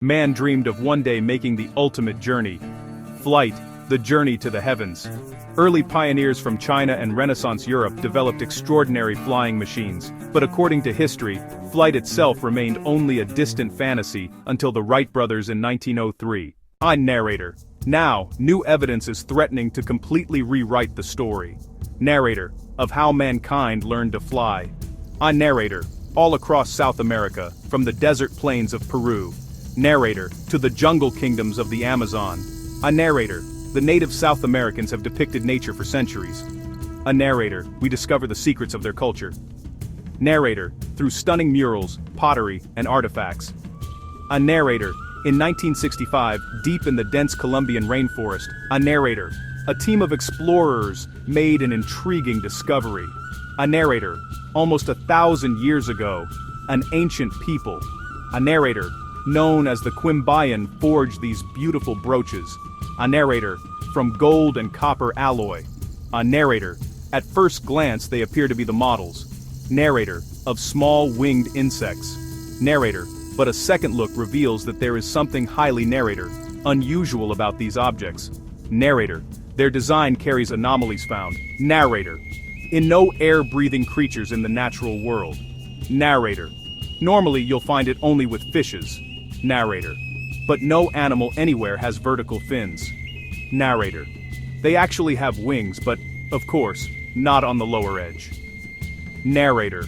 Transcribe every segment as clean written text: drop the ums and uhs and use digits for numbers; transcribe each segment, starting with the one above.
Man dreamed of one day making the ultimate journey. Flight, the journey to the heavens. Early pioneers from China and Renaissance Europe developed extraordinary flying machines, but according to history, flight itself remained only a distant fantasy until the Wright brothers in 1903. Narrator. Now, new evidence is threatening to completely rewrite the story. Narrator, of how mankind learned to fly. Narrator, all across South America, from the desert plains of Peru. Narrator, to the jungle kingdoms of the Amazon. A narrator, the native South Americans have depicted nature for centuries. A narrator, we discover the secrets of their culture. Narrator, through stunning murals, pottery, and artifacts. A narrator, in 1965, deep in the dense Colombian rainforest, a narrator, a team of explorers made an intriguing discovery. A narrator, almost 1,000 years ago, an ancient people. A narrator, known as the Quimbayan, forged these beautiful brooches. A narrator, from gold and copper alloy. A narrator, at first glance they appear to be the models. Narrator, of small winged insects. Narrator, but a second look reveals that there is something highly narrator, unusual about these objects. Narrator, their design carries anomalies found. Narrator, in no air-breathing creatures in the natural world. Narrator, normally you'll find it only with fishes. Narrator, but no animal anywhere has vertical fins. Narrator, they actually have wings, but, of course, not on the lower edge. Narrator,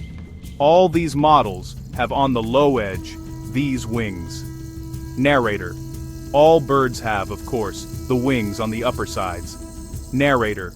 all these models have on the low edge these wings. Narrator, all birds have, of course, the wings on the upper sides. Narrator,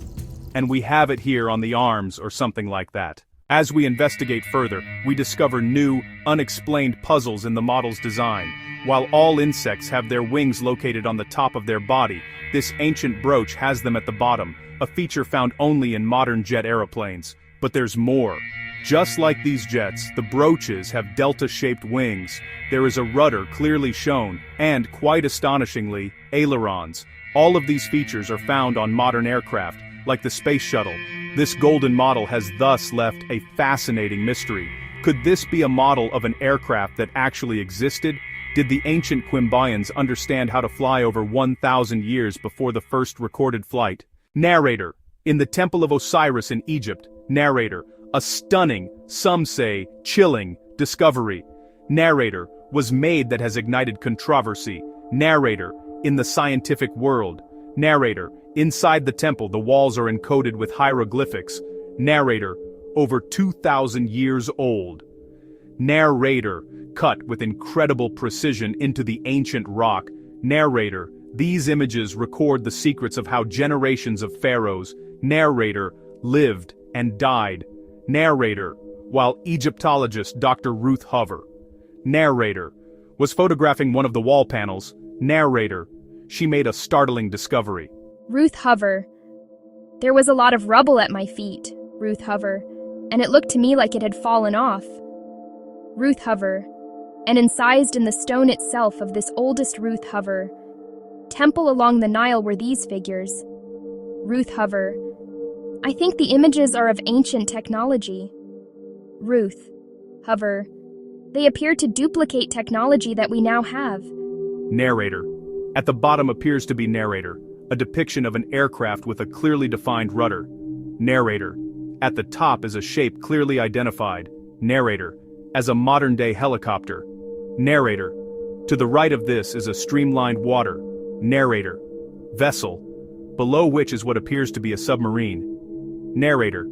and we have it here on the arms or something like that. As we investigate further, we discover new, unexplained puzzles in the model's design. While all insects have their wings located on the top of their body, this ancient brooch has them at the bottom, a feature found only in modern jet aeroplanes. But there's more. Just like these jets, the brooches have delta-shaped wings. There is a rudder clearly shown, and, quite astonishingly, ailerons. All of these features are found on modern aircraft, like the space shuttle. This golden model has thus left a fascinating mystery. Could this be a model of an aircraft that actually existed? Did the ancient Quimbayans understand how to fly over 1,000 years before the first recorded flight? Narrator. In the Temple of Osiris in Egypt. Narrator. A stunning, some say, chilling, discovery. Narrator. Was made that has ignited controversy. Narrator. In the scientific world. Narrator. Inside the temple, the walls are encoded with hieroglyphics. Narrator. Over 2,000 years old. Narrator. Cut with incredible precision into the ancient rock. Narrator. These images record the secrets of how generations of pharaohs, narrator, lived and died. Narrator. While Egyptologist Dr. Ruth Hover, narrator, was photographing one of the wall panels, narrator, she made a startling discovery. Ruth Hover. There was a lot of rubble at my feet, Ruth Hover, and it looked to me like it had fallen off. Ruth Hover. And incised in the stone itself of this oldest Ruth Hover. Temple along the Nile were these figures. Ruth Hover. I think the images are of ancient technology. Ruth Hover. They appear to duplicate technology that we now have. Narrator. At the bottom appears to be narrator, a depiction of an aircraft with a clearly defined rudder. Narrator. At the top is a shape clearly identified, narrator, as a modern-day helicopter. Narrator. To the right of this is a streamlined water. Narrator. Vessel. Below which is what appears to be a submarine. Narrator.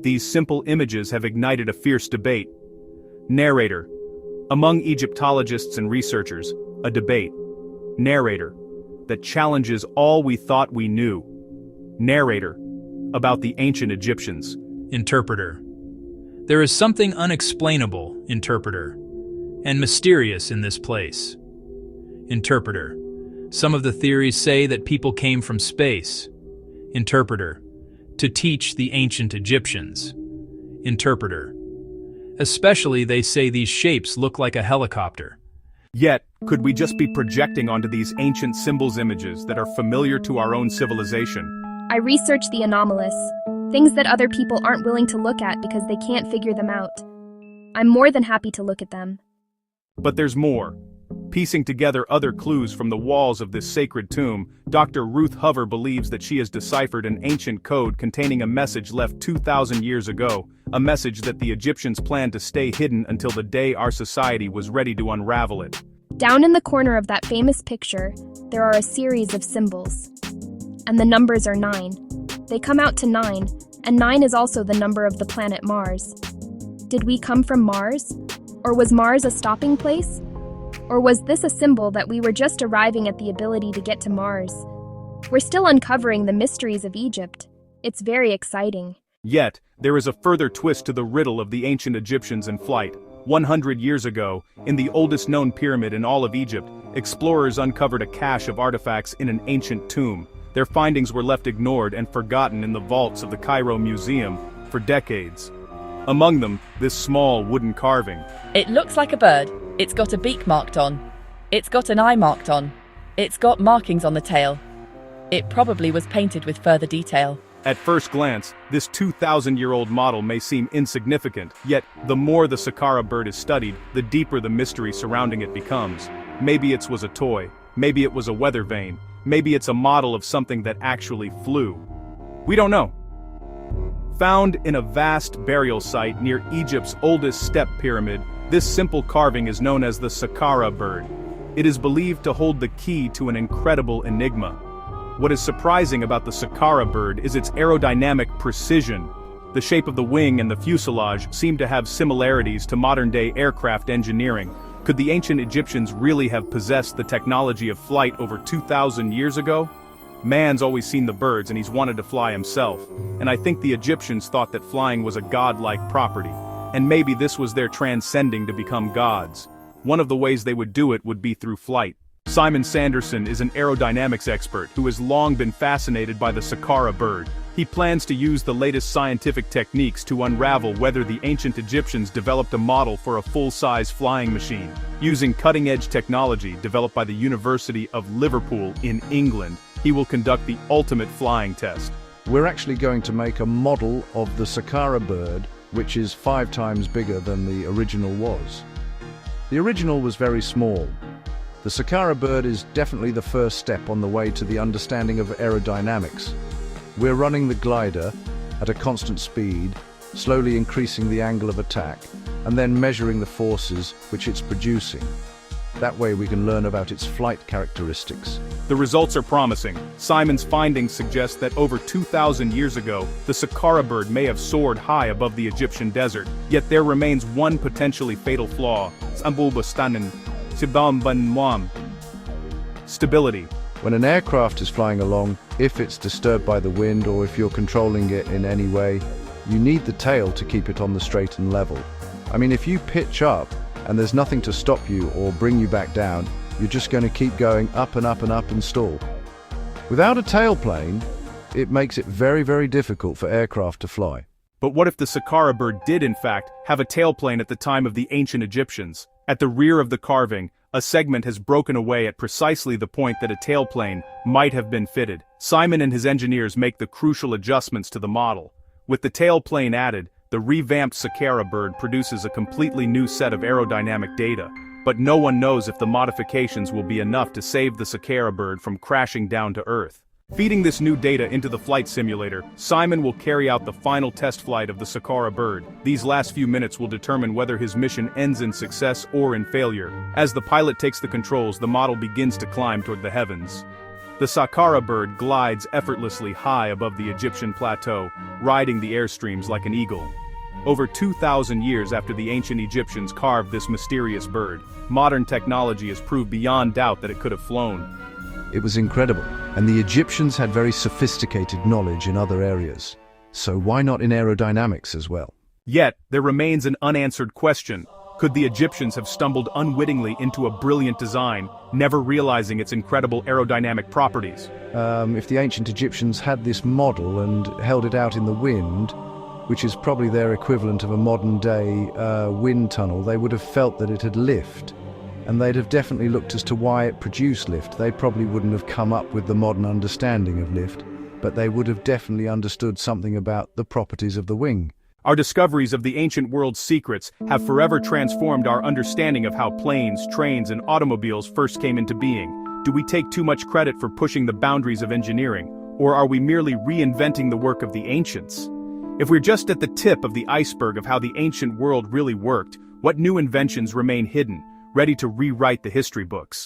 These simple images have ignited a fierce debate. Narrator. Among Egyptologists and researchers, a debate. Narrator. That challenges all we thought we knew. Narrator. About the ancient Egyptians. Interpreter. There is something unexplainable, interpreter, and mysterious in this place. Interpreter. Some of the theories say that people came from space. Interpreter. To teach the ancient Egyptians. Interpreter. Especially they say these shapes look like a helicopter. Yet, could we just be projecting onto these ancient symbols images that are familiar to our own civilization? I research the anomalous, things that other people aren't willing to look at because they can't figure them out. I'm more than happy to look at them. But there's more. Piecing together other clues from the walls of this sacred tomb, Dr. Ruth Hover believes that she has deciphered an ancient code containing a message left 2,000 years ago, a message that the Egyptians planned to stay hidden until the day our society was ready to unravel it. Down in the corner of that famous picture, there are a series of symbols. And the numbers are 9. They come out to 9, and 9 is also the number of the planet Mars. Did we come from Mars? Or was Mars a stopping place? Or was this a symbol that we were just arriving at the ability to get to Mars? We're still uncovering the mysteries of Egypt. It's very exciting. Yet, there is a further twist to the riddle of the ancient Egyptians in flight. 100 years ago, in the oldest known pyramid in all of Egypt, explorers uncovered a cache of artifacts in an ancient tomb. Their findings were left ignored and forgotten in the vaults of the Cairo Museum for decades. Among them, this small wooden carving. It looks like a bird. It's got a beak marked on. It's got an eye marked on. It's got markings on the tail. It probably was painted with further detail. At first glance, this 2,000-year-old model may seem insignificant, yet the more the Saqqara bird is studied, the deeper the mystery surrounding it becomes. Maybe it was a toy, maybe it was a weather vane, maybe it's a model of something that actually flew. We don't know. Found in a vast burial site near Egypt's oldest step pyramid, this simple carving is known as the Saqqara bird. It is believed to hold the key to an incredible enigma. What is surprising about the Saqqara bird is its aerodynamic precision. The shape of the wing and the fuselage seem to have similarities to modern-day aircraft engineering. Could the ancient Egyptians really have possessed the technology of flight over 2,000 years ago? Man's always seen the birds and he's wanted to fly himself, and I think the Egyptians thought that flying was a godlike property, and maybe this was their transcending to become gods. One of the ways they would do it would be through flight. Simon Sanderson is an aerodynamics expert who has long been fascinated by the Saqqara bird. He plans to use the latest scientific techniques to unravel whether the ancient Egyptians developed a model for a full-size flying machine. Using cutting-edge technology developed by the University of Liverpool in England, he will conduct the ultimate flying test. We're actually going to make a model of the Saqqara bird, which is 5 times bigger than the original was. The original was very small. The Saqqara bird is definitely the first step on the way to the understanding of aerodynamics. We're running the glider at a constant speed, slowly increasing the angle of attack, and then measuring the forces which it's producing. That way we can learn about its flight characteristics. The results are promising. Simon's findings suggest that over 2,000 years ago, the Saqqara bird may have soared high above the Egyptian desert, yet there remains one potentially fatal flaw: stability. When an aircraft is flying along, if it's disturbed by the wind or if you're controlling it in any way, you need the tail to keep it on the straight and level. I mean, if you pitch up and there's nothing to stop you or bring you back down, you're just going to keep going up and up and up and stall. Without a tailplane, it makes it very, very difficult for aircraft to fly. But what if the Saqqara bird did in fact have a tailplane at the time of the ancient Egyptians? At the rear of the carving, a segment has broken away at precisely the point that a tailplane might have been fitted. Simon and his engineers make the crucial adjustments to the model. With the tailplane added, the revamped Saqqara bird produces a completely new set of aerodynamic data, but no one knows if the modifications will be enough to save the Saqqara bird from crashing down to Earth. Feeding this new data into the flight simulator, Simon will carry out the final test flight of the Saqqara bird. These last few minutes will determine whether his mission ends in success or in failure. As the pilot takes the controls, the model begins to climb toward the heavens. The Saqqara bird glides effortlessly high above the Egyptian plateau, riding the airstreams like an eagle. Over 2,000 years after the ancient Egyptians carved this mysterious bird, modern technology has proved beyond doubt that it could have flown. It was incredible, and the Egyptians had very sophisticated knowledge in other areas. So why not in aerodynamics as well? Yet, there remains an unanswered question. Could the Egyptians have stumbled unwittingly into a brilliant design, never realizing its incredible aerodynamic properties? If the ancient Egyptians had this model and held it out in the wind, which is probably their equivalent of a modern-day wind tunnel, they would have felt that it had lift. And they'd have definitely looked as to why it produced lift. They probably wouldn't have come up with the modern understanding of lift, but they would have definitely understood something about the properties of the wing. Our discoveries of the ancient world's secrets have forever transformed our understanding of how planes, trains, and automobiles first came into being. Do we take too much credit for pushing the boundaries of engineering, or are we merely reinventing the work of the ancients? If we're just at the tip of the iceberg of how the ancient world really worked, what new inventions remain hidden, ready to rewrite the history books?